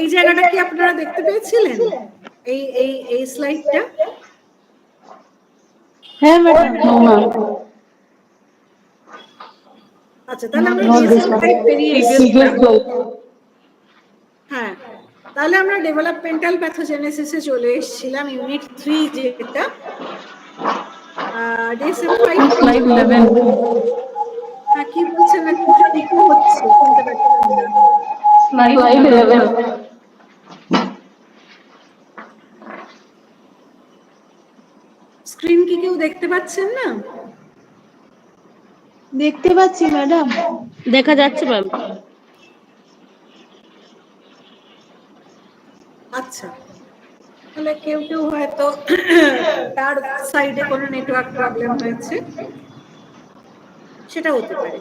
এই জায়গাটা কি আপনারা দেখতে পেয়েছিলেন? এই এই এই স্লাইডটা? হ্যাঁ ম্যাডাম। আচ্ছা, তাহলে আমরা DSM-5 পেরিয়ে এসেছিলাম। হ্যাঁ, তাহলে আমরা ডেভেলপমেন্টাল প্যাথোজেনেসিসে চলে এসেছিলাম, ইউনিট 3 যেটা DSM-5 স্লাইড 11। হ্যাঁ, কি বলছেন? একটু ইকো হচ্ছে, শুনতে পাচ্ছেন না। স্লাইড 11। স্ক্রিন কি কেউ দেখতে পাচ্ছেন না? দেখতে পাচ্ছি ম্যাডাম। দেখা যাচ্ছে ম্যাম। আচ্ছা, তাহলে কেউ কেউ হয়তো তার সাইডে কোনো নেটওয়ার্ক প্রবলেম হয়েছে, সেটা হতে পারে।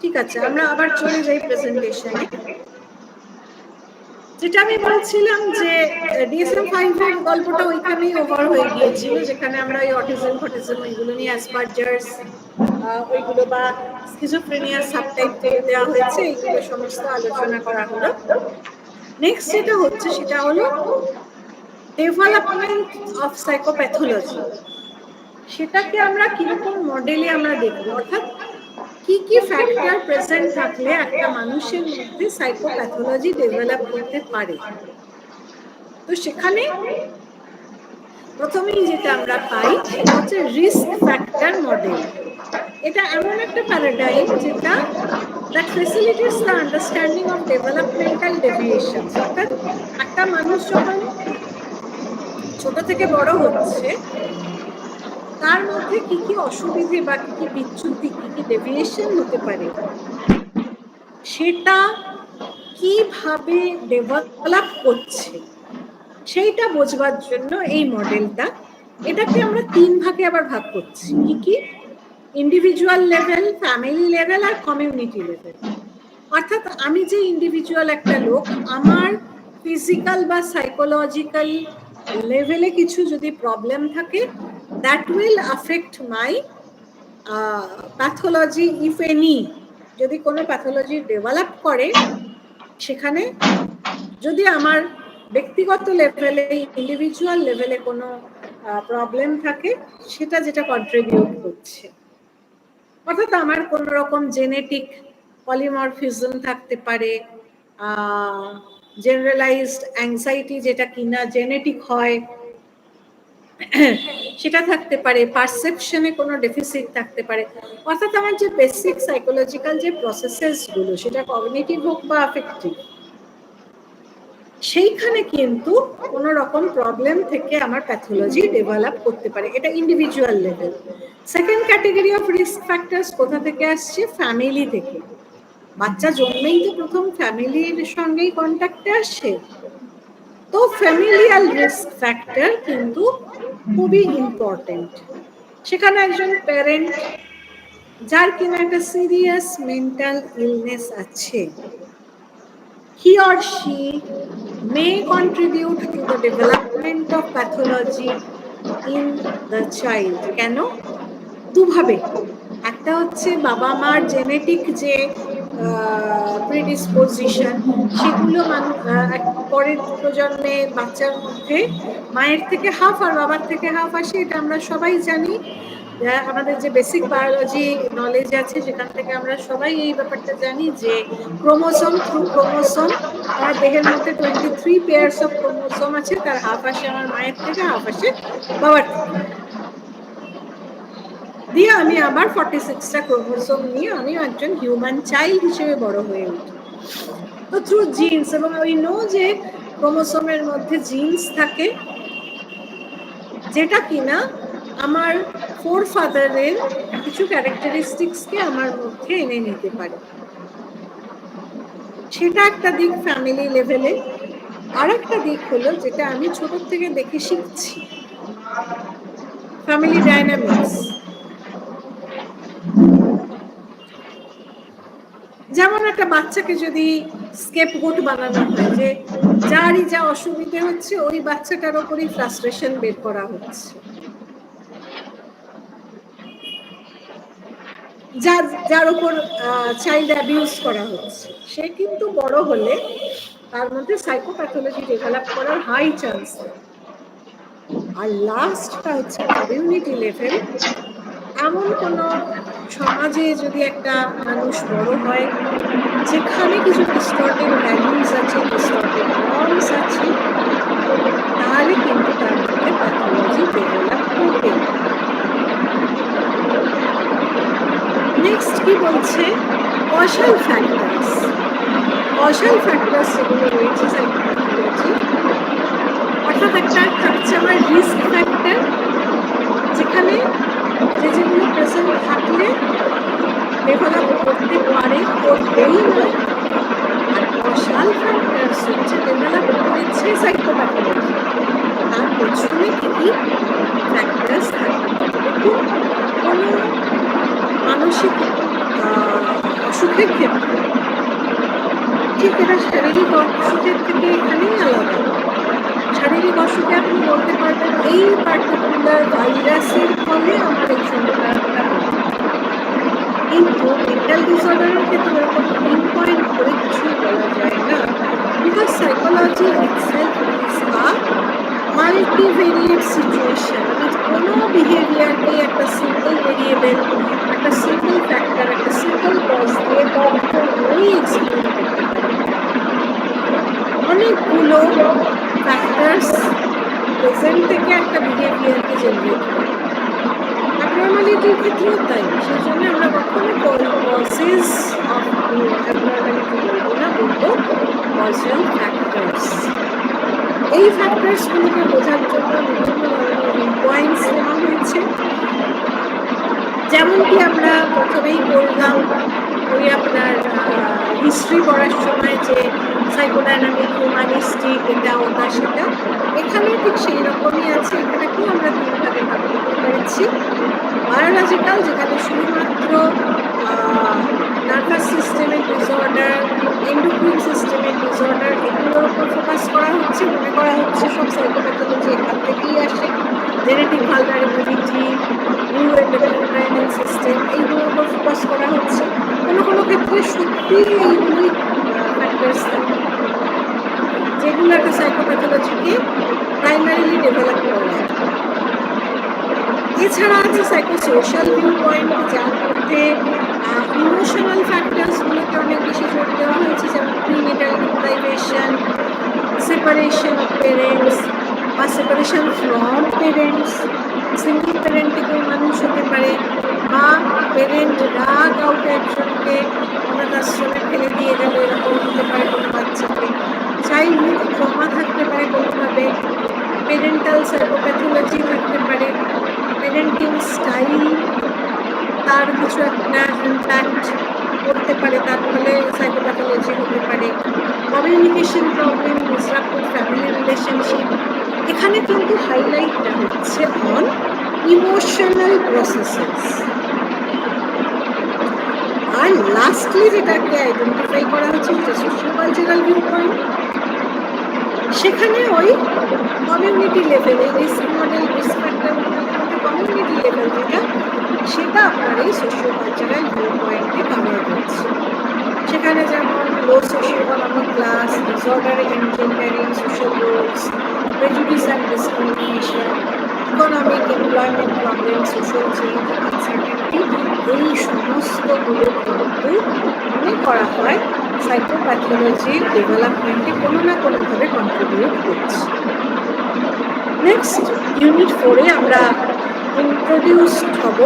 ঠিক আছে, আমরা আবার চলে যাই প্রেজেন্টেশনে। যেটা আমি বলছিলাম যে DSM-5 এর গল্পটা ওইখানেই ওভার হয়ে গিয়েছিল, যেখানে আমরা ওই অটিজম ফটিজম ওইগুলো নিয়ে, অ্যাসপারজার্স ওইগুলো বা স্কিজোফ্রেনিয়া সাবটাইপ তুলে দেওয়া হয়েছে, এইগুলো সমস্ত আলোচনা করা হলো। নেক্সট যেটা হচ্ছে সেটা হলো ডেভেলপমেন্ট অফ সাইকোপ্যাথোলজি। সেটাকে আমরা কিরকম মডেলে আমরা দেখবো, অর্থাৎ কি কি ফ্যাক্টর প্রেজেন্ট থাকলে একটা মানুষের মধ্যে সাইকোপ্যাথোলজি ডেভেলপ করতে পারে। তো সেখানে প্রথমেই যেটা আমরা পাই সেটা হচ্ছে রিস্ক ফ্যাক্টর মডেল। এটা এমন একটা প্যারাডাইম যেটা that facilitates the understanding of developmental deviations, অর্থাৎ একটা মানুষ যখন ছোট থেকে বড় হচ্ছে তার মধ্যে কি কি অসুবিধে বা কি কি বিচ্যুতি, কি কি ডেভিয়েশন হতে পারে, সেটা কিভাবে ডেভেলপ করছে সেইটা বোঝবার জন্য এই মডেলটা। এটাকে আমরা 3 ভাগে আবার ভাগ করছি। কি কি? ইন্ডিভিজুয়াল লেভেল, ফ্যামিলি লেভেল আর কমিউনিটি লেভেল। অর্থাৎ আমি যে ইন্ডিভিজুয়াল একটা লোক, আমার ফিজিক্যাল বা সাইকোলজিক্যাল লেভেলে কিছু যদি প্রবলেম থাকে, that will affect my pathology if any. যদি কোনো প্যাথোলজি ডেভেলপ করে, সেখানে যদি আমার ব্যক্তিগত লেভেলে, ইন্ডিভিজুয়াল লেভেলে কোনো প্রবলেম থাকে, সেটা যেটা কন্ট্রিবিউট করছে। অর্থাৎ আমার কোন রকম জেনেটিক পলিমরফিজম থাকতে পারে, জেনারেলাইজড অ্যাংজাইটি যেটা কিনা জেনেটিক হয় সেটা থাকতে পারে, পারসেপশনে কোনো ডেফিসিট থাকতে পারে। অর্থাৎ আমার যে বেসিক সাইকোলজিক্যাল যে প্রসেসেস গুলো, সেটা কগনিটিভ হোক বা অ্যাফেক্টিভ, সেইখানে কিন্তু কোনো রকম প্রবলেম থেকে আমার প্যাথোলজি ডেভেলপ করতে পারে। এটা individual level. Second category of risk factors কোথা থেকে আসছে? ফ্যামিলি থেকে। বাচ্চা জন্মেই তো প্রথম ফ্যামিলির সঙ্গেই কন্ট্যাক্টে আসে, তো ফ্যামিলিয়াল রিস্ক ফ্যাক্টর কিন্তু খুবই ইম্পর্টেন্ট। সেখানে একজন প্যারেন্ট যার কিনা একটা সিরিয়াস মেন্টাল ইলনেস আছে, he or she may contribute to the development of pathology in the child. কেন? দুভাবে। একটা হচ্ছে বাবা মার জেনেটিক যে প্রিডিসপোজিশন, সেগুলো পরের প্রজন্মে বাচ্চার মধ্যে মায়ের থেকে হাফ আর বাবার থেকে হাফ আসে, এটা আমরা সবাই জানি। আমাদের যে বেসিক বায়োলজি নলেজ আছে সেখান থেকে আমরা সবাই এই ব্যাপারটা জানি যে ক্রোমোসোম থ্রু ক্রোমোসোম, আমার দেহের মধ্যে 23 পেয়ার্স অফ ক্রোমোসোম আছে, তার হাফ আসে আমার মায়ের থেকে, হাফ আসে বাবার থেকে। দিয়ে আমি আবার 46টা ক্রোমোসোম নিয়ে আমি একজন হিউম্যান চাইল্ড হিসেবে বড় হয়ে উঠি। তো থ্রু জিনস, এবং ওই নো যে ক্রোমোসোমের মধ্যে জিনস থাকে যেটা কিনা আমার ফোর ফাদারের কিছু ক্যারেক্টারিস্টিক্সকে আমার মধ্যে এনে নিতে পারে। সেটা একটা দিক ফ্যামিলি লেভেলে। আর একটা দিক হলো যেটা আমি ছোট থেকে দেখে শিখছি, ফ্যামিলি ডাইনামিক্স। যেমন একটা বাচ্চাকে যদি স্কেপগোট বানানো হয়, যে যারই যা অসুবিধে হচ্ছে ওই বাচ্চাটার ওপরই ফ্রাস্ট্রেশন বের করা হচ্ছে, যার উপর চাইল্ড অ্যাবিউজ করা হচ্ছে, সে কিন্তু বড় হলে তার মধ্যে সাইকোপ্যাথোলজি ডেভেলপ করার হাই চান্স। আর লাস্টটা হচ্ছে কমিউনিটি লেভেল। এমন কোনো সমাজে যদি একটা মানুষ বড় হয় যেখানে কিছু ডিস্টর্টেড ভ্যালুজ আছে, ডিস্টর্টেড নর্মস আছে, তাহলে কিন্তু তার মধ্যে প্যাথোলজি ডেভেলপ করবে। নেক্সট কি বলছে, কজাল ফ্যাক্টরস। কজাল ফ্যাক্টরস যেগুলো রয়েছে সাইকোপ্যাথোলজি, অর্থাৎ একটা থাকছে আমার রিস্ক ফ্যাক্টর, যেখানে যেগুলো প্রেজেন্ট থাকলে ডেভেলপ করতে পারে, করবেই নয়। আর কজাল ফ্যাক্টরস হচ্ছে ডেভেলপ করেছে সাইকোপ্যাথোলজি, তার পেছনে কি কি ফ্যাক্টরস থাকতে পারে। দেখুন, কোনো মানসিক অসুখের ক্ষেত্রে ঠিক এটা শারীরিক অসুখের থেকে এখানেই আলাদা। শারীরিক অসুখে আপনি বলতে পারবেন এই পার্টিকুলার ভাইরাসের ফলে আমার এই সমস্যাটা হচ্ছে, কিন্তু মেন্টাল ডিসঅর্ডারের ক্ষেত্রে এরকম পিন পয়েন্ট করে কিছুই বলা যায় না, because psychology itself is a multivariate situation. কোনো বিহেভিয়ারকে একটা সিঙ্গল ভেরিয়েবল, একটা সিঙ্গল ফ্যাক্টর, একটা সিঙ্গল কজ দিয়ে কখনোই এক্সপ্লেন করতে পারি না। অনেকগুলো ফ্যাক্টরস প্রেজেন্ট থেকে একটা বিহেভিয়ারকে জেনারেট করে। অ্যাবনর্মালিটির ক্ষেত্রেও তাই। সেই জন্য আমরা কখনো কজেস অফ অ্যাবনর্মালিটি বলবো না, বলবো কজাল ফ্যাক্টরস। এই ফ্যাক্টরসগুলোকে বোঝার জন্য বিভিন্ন ধরনের পয়েন্টস নেওয়া হয়েছে, যেমনটি আমরা প্রথমেই বললাম ওই আপনার হিস্ট্রি পড়ার সময় যে সাইকোডাইনামিক, হিউম্যানিস্টিক, এটা ওটা সেটা, এখানেও ঠিক সেই রকমই আছে। এখানেও আমরা তিন ভাগে ভাগ করতে পেরেছি। বায়োলজিক্যাল, যেখানে শুধুমাত্র নার্ভাস সিস্টেমের ডিসঅর্ডার, এন্ডোক্রাইন সিস্টেমের ডিসঅর্ডার, এগুলোর উপর ফোকাস করা হচ্ছে। মনে করা হচ্ছে সব সাইকোপ্যাথোলজি এখান থেকেই আসে। জেনেটিক ভালনারেবিলিটি, নিউরোএন্ডোক্রাইনাল সিস্টেম, এইগুলোর উপর ফোকাস করা হচ্ছে। কোনো কোনো ক্ষেত্রে সত্যি এইগুলোই ফ্যাক্টরস থাকে যেগুলো একটা সাইকোপ্যাথোলজিকে প্রাইমারিলি ডেভেলপ করে। এছাড়া আছে সাইকোসোশাল ভিউ পয়েন্ট, যার মধ্যে ইমোশনাল ফ্যাক্টরসগুলোকে অনেক বেশি জোর দেওয়া হয়েছে, যেমন prenatal deprivation, separation of parents বা সেপারেশন ফ্রম পেরেন্টস। সিঙ্গল প্যারেন্টিকেও মানুষ হতে পারে, বা পেরেন্টরা কাউকে একজনকে অনাথ আশ্রমে ফেলে দিয়ে গেল, এরকম হতে পারে কোনো বাচ্চাকে। চাইল্ডহুড ট্রমা থাকতে পারে কোনোভাবে, পেরেন্টাল সাইকোপ্যাথোলজি থাকতে পারে, পেরেন্টিং স্টাইল তার কিছু একটা ইম্প্যাক্ট করতে পারে, তার ফলে সাইকোপ্যাথোলজি হতে পারে। Communication problem, disrupted family relationship, এখানে কিন্তু হাইলাইটটা হচ্ছে অন ইমোশনাল প্রসেসেস। আর লাস্টলি যেটাকে আইডেন্টিফাই করা হচ্ছে সেটা সোশিও কালচারাল ভিউ পয়েন্ট। সেখানে ওই কমিউনিটি লেভেলে risk model, risk factor community level যেটা, সেটা আপনার এই সোশিও কালচারাল ভিউ পয়েন্টে কাভার হচ্ছে। সেখানে যেমন low socioeconomic class, disorder engendering social roles, prejudice and discrimination, economic, employment problem, social change, uncertainty, এই সমস্তগুলো কিন্তু মনে করা হয় সাইকোপ্যাথোলজির ডেভেলপমেন্টে কোনো না কোনোভাবে কন্ট্রিবিউট করছে। নেক্সট ইউনিট 4-এ আমরা ইন্ট্রোডিউসড হব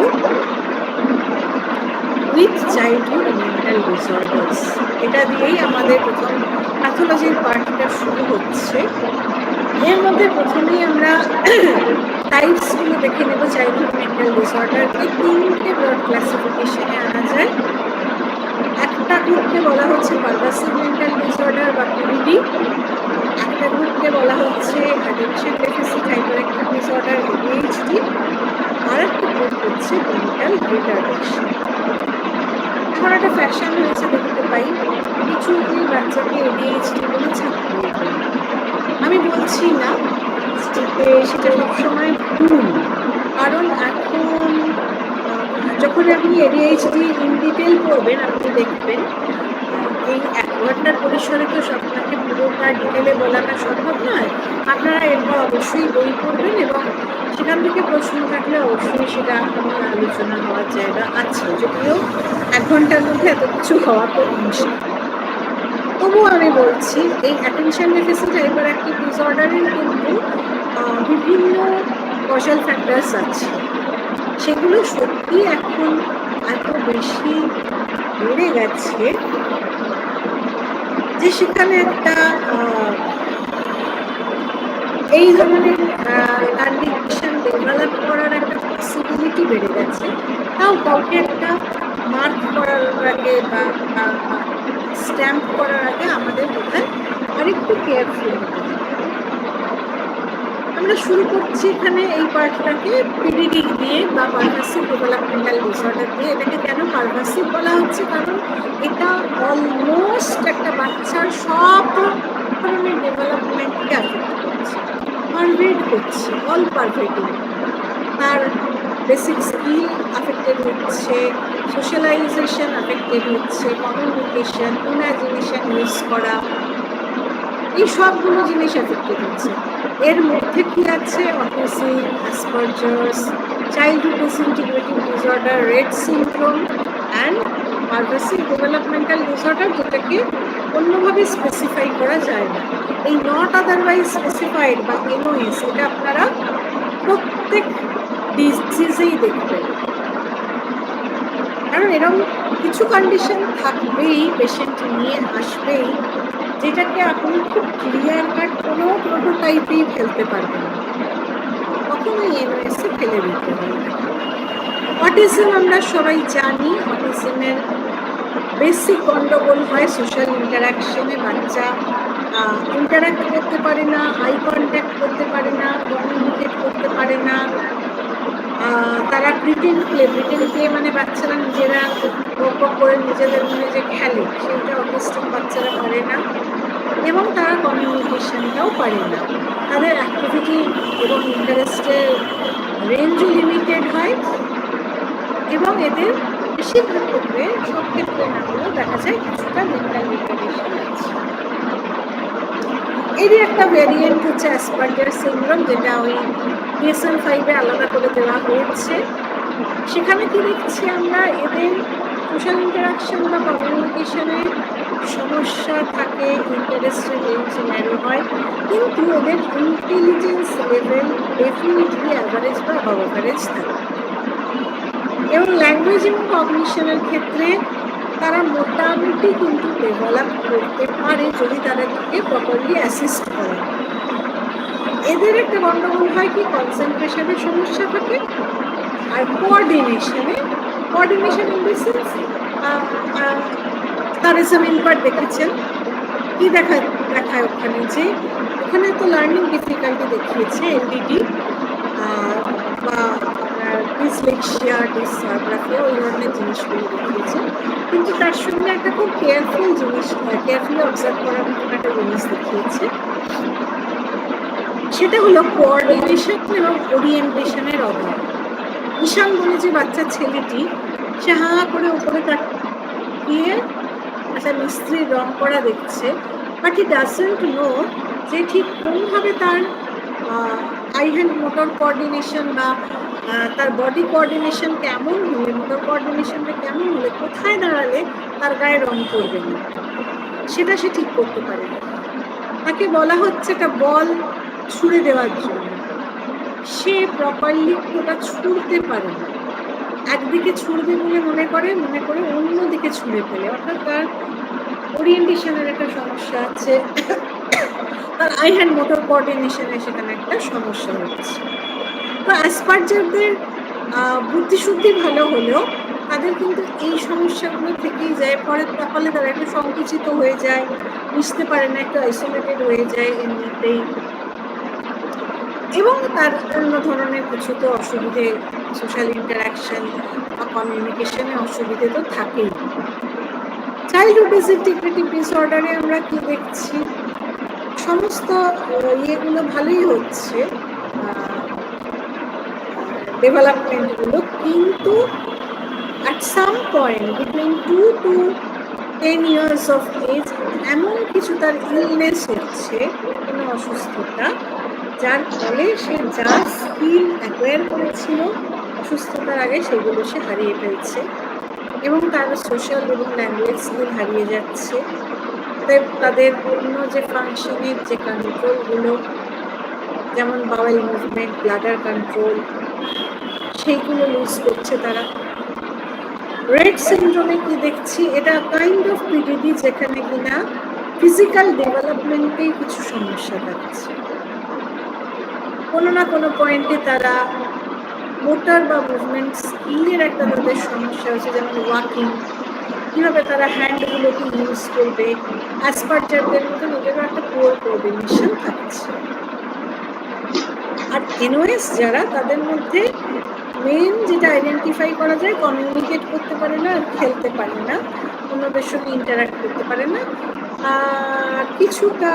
উইথ চাইল্ডহুড মেন্টাল ডিসঅর্ডার্স। এটা দিয়েই আমাদের প্রথম প্যাথোলজির পার্টটা শুরু হচ্ছে। এর মধ্যে প্রথমেই আমরা টাইপসগুলো দেখে নেব। চাইল্ডহুড মেন্টাল ডিসঅর্ডারকে তিনটে ব্রড ক্লাসিফিকেশনে আনা যায়। একটা গ্রুপকে বলা হচ্ছে পারভাসিভ মেন্টাল ডিসঅর্ডার বা পিডিডি, একটা গ্রুপকে বলা হচ্ছে attention deficit hyperactive disorder ADHD, আর একটা গ্রুপ হচ্ছে মেন্টাল রিটার্ডেশন। এখন একটা ফ্যাশন হয়েছে দেখতে পাই, কিছু বাচ্চাকে ADHD বলে ছাত্র। আমি বলছি না সেটা সবসময় ভুল, কারণ এখন যখন আপনি ADHD ইন ডিটেল পড়বেন আপনি দেখবেন এই 1 ঘন্টার পরিসরে তো আপনাকে পুরোটা ডিটেলে বলাটা সম্ভব নয়। আপনারা এরপর অবশ্যই বই পড়বেন এবং সেখান থেকে প্রশ্ন থাকলে অবশ্যই সেটা নিয়ে আলোচনা হওয়ার জায়গা আছে, যদিও 1 ঘন্টার মধ্যে এত কিছু হওয়া তো মুশকিল। তবুও আমি বলছি এই অ্যাটেনশন ডেফিসিট হাইপারঅ্যাক্টিভ ডিসঅর্ডারের কিন্তু বিভিন্ন কজাল ফ্যাক্টরস আছে, সেগুলো সত্যি এখন এত বেশি বেড়ে গেছে যে সেখানে একটা এই ধরনের কন্ডিশন ডেভেলপ করার একটা পসিবিলিটি বেড়ে গেছে। তাও কাউকে একটা মার্ক করার আগে বা স্ট্যাম্প করার আগে আমাদের বোধহয় আরেকটু কেয়ারফুল হতে হবে। আমরা শুরু করছি এখানে এই পার্টটাকে পিডিডি দিয়ে বা পারভাসিভ ডেভেলপমেন্টাল ডিসঅর্ডার দিয়ে। এটাকে কেন পারভাসিভ বলা হচ্ছে? কারণ এটা অলমোস্ট একটা বাচ্চার সব ধরনের ডেভেলপমেন্টকে অ্যাফেক্ট করছে, পারভেড করছে, অল পারভেডিং। তার বেসিক স্কিল অ্যাফেক্টেড হচ্ছে, সোশ্যালাইজেশন অ্যাফেক্টেড হচ্ছে, কমিউনিকেশন, ইমাজিনেশন ইউজ করা, এই সবগুলো জিনিস অ্যাফেক্টেড হচ্ছে। এর মধ্যে কি আছে? Autism, Asperger's, childhood disintegrative disorder, Rett syndrome and pervasive developmental disorder, যেটাকে অন্যভাবে স্পেসিফাই করা যায় না। এই নট আদারওয়াইজ স্পেসিফাইড বা এনওএস, এটা আপনারা প্রত্যেক ডিজিজেই দেখবেন। কারণ এরকম কিছু কন্ডিশন থাকবেই, পেশেন্ট নিয়ে আসবেই, যেটাকে আপনি খুব ক্লিয়ার কাট কোনো প্রোটোটাইপেই ফেলতে পারবেন না, কখনোই এনওএসে ফেলে দিতে হবে। অটিজম আমরা সবাই জানি, অটিজমের বেসিক গন্ডগোল হয় সোশ্যাল ইন্টারাকশনে। বাচ্চা ইন্টারাক্ট করতে পারে না, আই কন্ট্যাক্ট করতে পারে না, কমিউনিকেট করতে পারে না। তারা প্রিটেন্ড প্লে মানে বাচ্চারা নিজেরা করে নিজেদের মনে যে খেলে, সেইটা অটিস্টিক বাচ্চারা পারে না। এবং তারা কমিউনিকেশনটাও পারে না। তাদের অ্যাক্টিভিটি এবং ইন্টারেস্টের রেঞ্জও লিমিটেড হয় এবং এদের বেশিরভাগ ক্ষেত্রে, সব ক্ষেত্রে না হলেও দেখা যায় কিছুটা মেন্টাল রিটার্ডেশন আছে। এরই একটা ভ্যারিয়েন্ট হচ্ছে অ্যাসপারজার সিনড্রোম, যেটা ওই DSM-5-এ আলাদা করে দেওয়া হয়েছে। সেখানে কি দেখছি আমরা? এদের সোশ্যাল ইন্টারাকশন বা কমিউনিকেশনে সমস্যা থাকে, ইন্টারেস্টের রেঞ্জ ন্যারো হয়, কিন্তু এদের ইন্টেলিজেন্স লেভেল ডেফিনেটলি অ্যাভারেজ বা অ্যাবভ অ্যাভারেজ থাকে। এবং ল্যাঙ্গুয়েজ এবং কগনিশনের ক্ষেত্রে তারা মোটামুটি কিন্তু ডেভেলপ করতে পারে যদি তাদেরকে প্রপারলি অ্যাসিস্ট করে। এদের একটা গন্ডগোল হয় কি, কনসেন্ট্রেশনের সমস্যা থাকে আর কোঅর্ডিনেশন ইন দ্য সেন্স তারিজম ইনপার্ট দেখেছেন কি দেখায় ওখানে, যে ওখানে তো লার্নিং ডিফিকাল্টি দেখিয়েছে, এলডিডি বা ডিসলেক্সিয়া, ডিসগ্রাফিয়া, ওই ধরনের জিনিসগুলো দেখিয়েছে। কিন্তু তার সঙ্গে একটা খুব কেয়ারফুলি অবজার্ভ করার মতন একটা জিনিস দেখিয়েছে, সেটা হলো কোঅর্ডিনেশন এবং ওরিয়েন্টেশনের অভাব। ঈশান বলে যে বাচ্চা ছেলেটি, সে হাঁ করে উপরে তাকিয়ে একটা মিস্ত্রির রং করা দেখছে, বাট হি ডাজন্ট নো যে ঠিক কোনভাবে তার আই হ্যান্ড মোটর কোঅর্ডিনেশন বা তার বডি কোঅর্ডিনেশন কেমন হলে, মোটর কোঅর্ডিনেশনটা কেমন হলে, কোথায় দাঁড়ালে তার গায়ে রং করবে না, সেটা সে ঠিক করতে পারে না। তাকে বলা হচ্ছে একটা বল ছুঁড়ে দেওয়ার জন্য, সে প্রপারলি ওটা ছুঁড়তে পারে না। একদিকে ছুঁড়বে বলে মনে করে অন্যদিকে ছুঁড়ে ফেলে, অর্থাৎ তার ওরিয়েন্টেশনের একটা সমস্যা আছে, তার আই হ্যান্ড মোটর কোঅর্ডিনেশনের সেখানে একটা সমস্যা হচ্ছে। তো অ্যাসপারজারদের বুদ্ধিশুদ্ধি ভালো হলেও তাদের কিন্তু এই সমস্যাগুলো থেকেই যায়। ফলে তারা একটু সংকুচিত হয়ে যায়, মিশতে পারে না, একটু আইসোলেটেড হয়ে যায় এমনিতেই, এবং তার অন্য ধরনের কিছু তো অসুবিধে, সোশ্যাল ইন্টারাকশন বা কমিউনিকেশনে অসুবিধে তো থাকেই। চাইল্ডহুড ডিসইন্টিগ্রেটিভ ডিসঅর্ডারে আমরা কি দেখছি? সমস্ত ইয়েগুলো ভালোই হচ্ছে, ডেভেলপমেন্টগুলো, কিন্তু at some point between 2 to 10 years of age এমন কিছু তার ইলনেস হচ্ছে, কোনো অসুস্থতা, যার ফলে সে যা স্কিল অ্যাকোয়ার করেছিল অসুস্থতার আগে সেগুলো সে হারিয়ে ফেলছে এবং তার সোশ্যাল এবং ল্যাঙ্গুয়েজ স্কিল হারিয়ে যাচ্ছে। তাদের অন্য যে ফাংশনের যে কন্ট্রোলগুলো, যেমন বাওয়েল মুভমেন্ট, ব্লাডার কন্ট্রোল, সেইগুলো লুজ করছে তারা। রেড সিন্ড্রোমে কি দেখছি, এটা কাইন্ড অফ পিডিডি যেখানে কিনা ফিজিক্যাল ডেভেলপমেন্টেই কিছু সমস্যা থাকছে। কোনো না কোনো পয়েন্টে তারা মোটর বা মুভমেন্ট স্কিলের একটা তাদের সমস্যা হচ্ছে, যেমন ওয়াকিং, কীভাবে তারা হ্যান্ডগুলোকে ইউজ করবে, অ্যাসপারজারদের মতো নিজেরও একটা পুয়ার কোঅর্ডিনেশন থাকছে। আর এনওএস যারা, তাদের মধ্যে মেন যেটা আইডেন্টিফাই করা যায়, কমিউনিকেট করতে পারে না, খেলতে পারে না, অন্যদের সঙ্গে ইন্টারাক্ট করতে পারে না, আর কিছুটা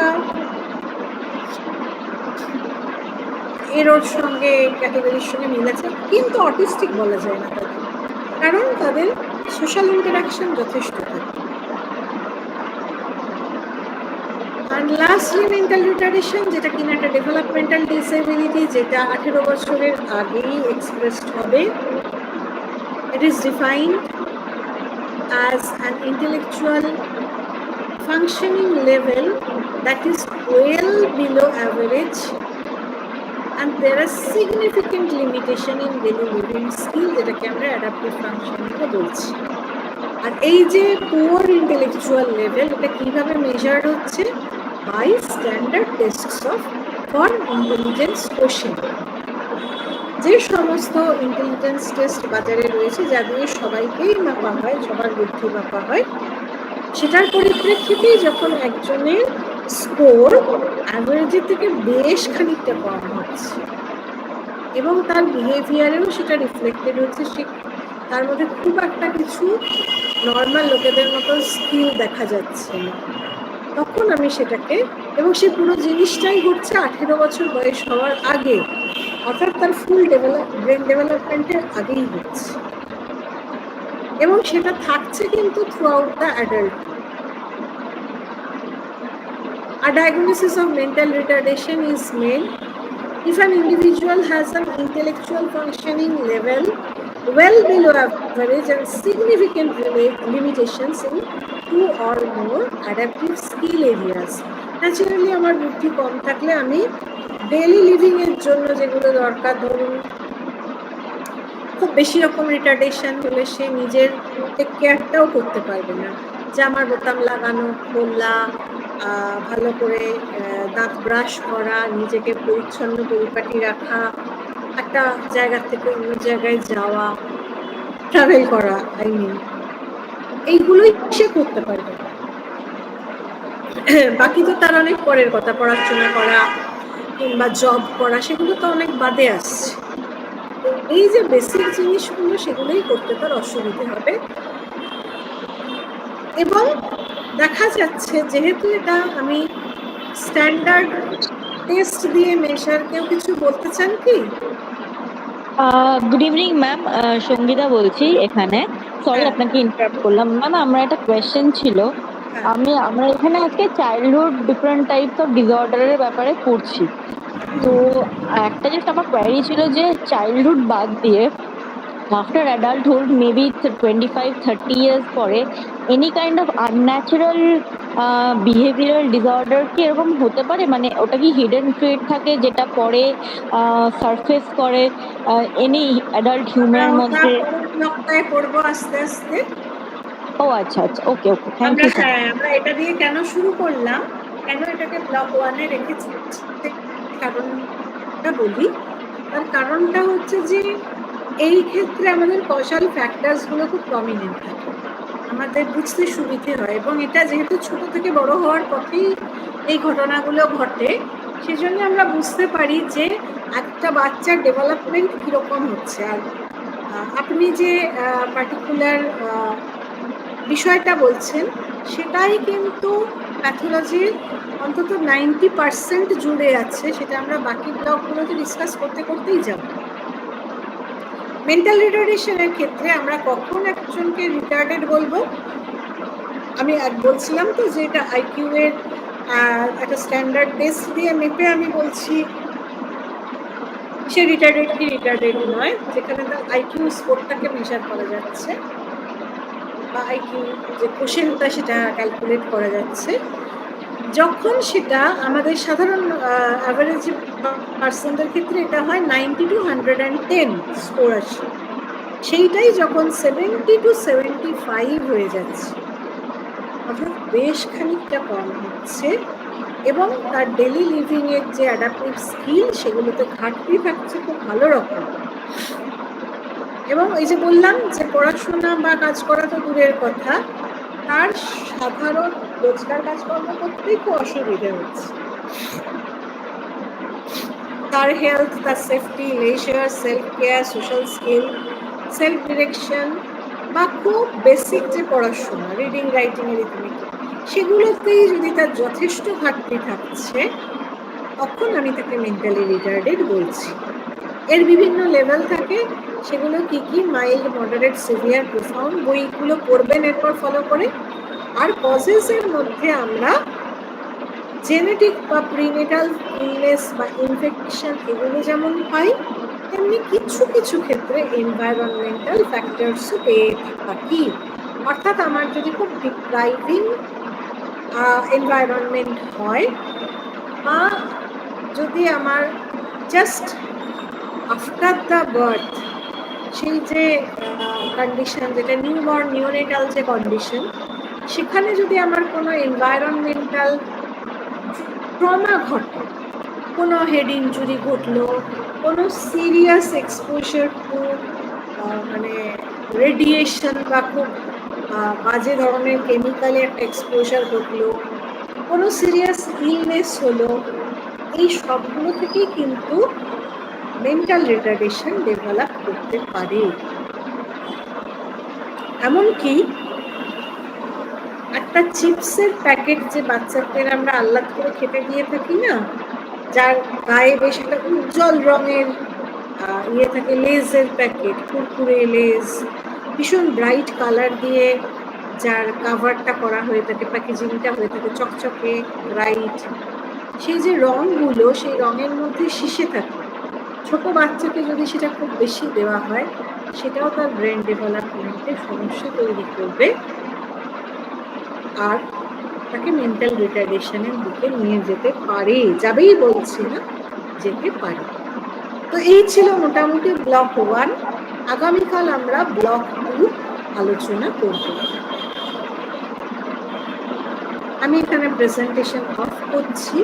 এর সঙ্গে ক্যাটাগরির সঙ্গে মিলেছে, কিন্তু অটিস্টিক বলা যায় না তাদের, কারণ তাদের সোশ্যাল ইন্টারাকশন যথেষ্ট থাকে। আর লাস্টলি মেন্টাল রিটার্ডেশন, যেটা কিনা একটা ডেভেলপমেন্টাল ডিসএবিলিটি, যেটা 18 বছরের আগেই এক্সপ্রেসড হবে। It is defined as an intellectual functioning level that is well below average, and there are significant limitation in daily living skill, যেটাকে আমরা অ্যাডাপটিভ ফাংশনিং বলছি। আর এই যে পুয়ার ইন্টেলেকচুয়াল লেভেল, এটা কিভাবে মেজার্ড হচ্ছে? By standard tests of for intelligence question. যে সমস্ত ইন্টেলিজেন্স টেস্ট বাজারে রয়েছে, যা দিয়ে সবাইকেই মাপা হয়, সবার বুদ্ধি মাপা হয়, সেটার পরিপ্রেক্ষিতেই যখন একজনের স্কোর অ্যাভারেজের থেকে বেশ খানিকটা কম হচ্ছে এবং তার বিহেভিয়ারেও সেটা রিফ্লেক্টেড হচ্ছে, সে তার মধ্যে খুব একটা কিছু নর্মাল লোকেদের মতো স্কিল দেখা যাচ্ছে না, তখন আমি সেটাকে, এবং সে পুরো জিনিসটাই ঘটছে 18 বছর বয়স হওয়ার আগে, অর্থাৎ তার ফুল ব্রেন ডেভেলপমেন্টের আগেই হচ্ছে, এবং সেটা থাকছে কিন্তু through out the adult. A diagnosis of mental retardation is made if an individual has an intellectual functioning level well below average and significant limitations in 2 or more adaptive skill areas. Naturally, আমার বুদ্ধি কম থাকলে আমি daily living এর জন্য যেগুলো দরকার, ধরুন খুব বেশি রকম রিটার্ডেশন হলে সে নিজের টেক কেয়ারটাও করতে পারবে না, জামার বোতাম লাগানো, খোলা, ভালো করে দাঁত ব্রাশ করা, নিজেকে পরিচ্ছন্ন পরিপাটি রাখা, একটা জায়গা থেকে অন্য জায়গায় যাওয়া, ট্রাভেল করা, এইগুলোই সে করতে পারবে। বাকি তো তার অনেক পরের কথা, পড়াশোনা করা কিংবা জব করা, সেগুলো তো অনেক বাদে আসছে। এই যে বেসিক জিনিসগুলো, সেগুলোই করতে তার অসুবিধে হবে। এবং দেখা যাচ্ছে, যেহেতু এটা আমি স্ট্যান্ডার্ড টেস্ট দিয়ে মেশার, কেউ কিছু বলতে চান কি? গুড ইভিনিং ম্যাম, সঙ্গীতা বলছি এখানে। সরি আপনাকে ইন্টারাপ্ট করলাম ম্যাম। আমার একটা কোয়েশ্চেন ছিল। আমরা এখানে আজকে চাইল্ডহুড ডিফারেন্ট টাইপস অফ ডিসঅর্ডারের ব্যাপারে পড়ছি, তো একটা জাস্ট আমার কোয়ারি ছিল যে চাইল্ডহুড বাদ দিয়ে আফটার অ্যাডাল্টহুড, মেবি 25-30 ইয়ার্স পরে any kind of unnatural behavioural disorder কি এরকম হতে পারে? মানে ওটা কি হিডেন ট্রেট থাকে যেটা পরে সারফেস করে এনি অ্যাডাল্ট হিউম্যানের মধ্যে? পড়বো আস্তে আস্তে। ও আচ্ছা আচ্ছা, ওকে ওকে, থ্যাংক ইউ। আমরা এটা দিয়ে কেন শুরু করলাম, কেন এটাকে ব্লক 1-এ রেখেছি, কারণটা বলি। তার কারণটা হচ্ছে যে এই ক্ষেত্রে আমাদের কৌশল ফ্যাক্টরসগুলো খুব প্রমিনেন্ট থাকে, আমাদের বুঝতে সুবিধে হয়, এবং এটা যেহেতু ছোট থেকে বড় হওয়ার পথেই এই ঘটনাগুলো ঘটে, সেজন্য আমরা বুঝতে পারি যে একটা বাচ্চার ডেভেলপমেন্ট কীরকম হচ্ছে। আর আপনি যে পার্টিকুলার বিষয়টা বলছেন, সেটাই কিন্তু প্যাথোলজির অন্তত 90% জুড়ে আছে, সেটা আমরা বাকি ব্লকগুলোতে ডিসকাস করতে করতেই যাব। মেন্টাল রিটার্ডেশনের ক্ষেত্রে আমরা কখন একজনকে রিটার্ডেড বলবো? আমি বলছিলাম তো যে এটা আইকিউ এর একটা স্ট্যান্ডার্ড টেস্ট দিয়ে মেপে আমি বলছি সে রিটার্ডেড কি রিটার্ডেড নয়, যেখানে তার আইকিউ স্কোরটাকে মেজার করা যাচ্ছে বা আইকিউ যে কোশ্চেনটা সেটা ক্যালকুলেট করা যাচ্ছে। যখন সেটা আমাদের সাধারণ অ্যাভারেজ পার্সনদের ক্ষেত্রে এটা হয় 90 to 110 স্কোর আসে, সেইটাই যখন 70 to 75 হয়ে যাচ্ছে, অর্থাৎ বেশ খানিকটা কম হচ্ছে, এবং তার ডেলি লিভিং এর যে অ্যাডাপটিভ স্কিল সেগুলোতে ঘাটতি থাকছে খুব ভালো রকম। এবং এই যে বললাম যে পড়াশোনা বা কাজ করা তো দূরের কথা, তার সাধারণ রোজগার কাজকর্ম করতেই খুব অসুবিধা হচ্ছে। তার হেলথ, তার safety, leisure, self care, social skill, self direction বা খুব বেসিক যে পড়াশোনা, রিডিং রাইটিং এরিথমেটিক, সেগুলোতেই যদি তার যথেষ্ট ঘাটতি থাকছে, তখন আমি তাকে মেন্টালি রিটার্ডেড বলছি। এর বিভিন্ন লেভেল থাকে, সেগুলো কি কি? Mild, moderate, severe, profound. বইগুলো পড়বেন এরপর ফলো করে। আর কজেসের মধ্যে আমরা জেনেটিক বা প্রিনেটাল ইলনেস বা ইনফেকশন এগুলো যেমন পাই, তেমনি কিছু কিছু ক্ষেত্রে এনভায়রনমেন্টাল ফ্যাক্টরসও পেয়ে থাকি। অর্থাৎ আমার যদি খুব ডিপ্রাইভিং এনভায়রনমেন্ট হয়, বা যদি আমার জাস্ট আফটার দ্য বার্থ সেই যে কন্ডিশন, যেটা নিউবর্ন নিওনেটাল যে কন্ডিশন, সেখানে যদি আমার কোনো এনভায়রনমেন্টাল ট্রমা ঘটে, কোনো হেড ইনজুরি ঘটলো, কোনো সিরিয়াস এক্সপোজার টু মানে রেডিয়েশন বা খুব বাজে ধরনের কেমিক্যালে একটা এক্সপোজার ঘটলো, কোনো সিরিয়াস ইলনেস হলো, এই সবগুলো থেকেই কিন্তু মেন্টাল রিটার্ডেশন ডেভেলপ করতে পারে। এমনকি একটা চিপসের প্যাকেট যে বাচ্চাদের আমরা আহ্লাদ করে খেতে দিয়ে থাকি না, যার গায়ে বেশ একটা উজ্জ্বল রঙের ইয়ে থাকে, লেজের প্যাকেট, কুরকুরে লেজ, ভীষণ ব্রাইট কালার দিয়ে যার কাভারটা করা হয়ে থাকে, প্যাকেজিংটা হয়ে থাকে চকচকে ব্রাইট, সেই যে রঙগুলো, সেই রঙের মধ্যে শিশে থাকে। ছোট বাচ্চাকে যদি সেটা খুব বেশি দেওয়া হয়, সেটাও তার ব্রেন ডেভেলপমেন্টে সমস্যা তৈরি করবে, আর তাকে মেন্টাল রিটার্ডেশনের দিকে নিয়ে যেতে পারে, যাবেই বলছি না, যেতে পারে। তো এই ছিল মোটামুটি ব্লক 1। আগামীকাল আমরা ব্লক 2 আলোচনা করব। আমি এখানে প্রেজেন্টেশন অফ করছি।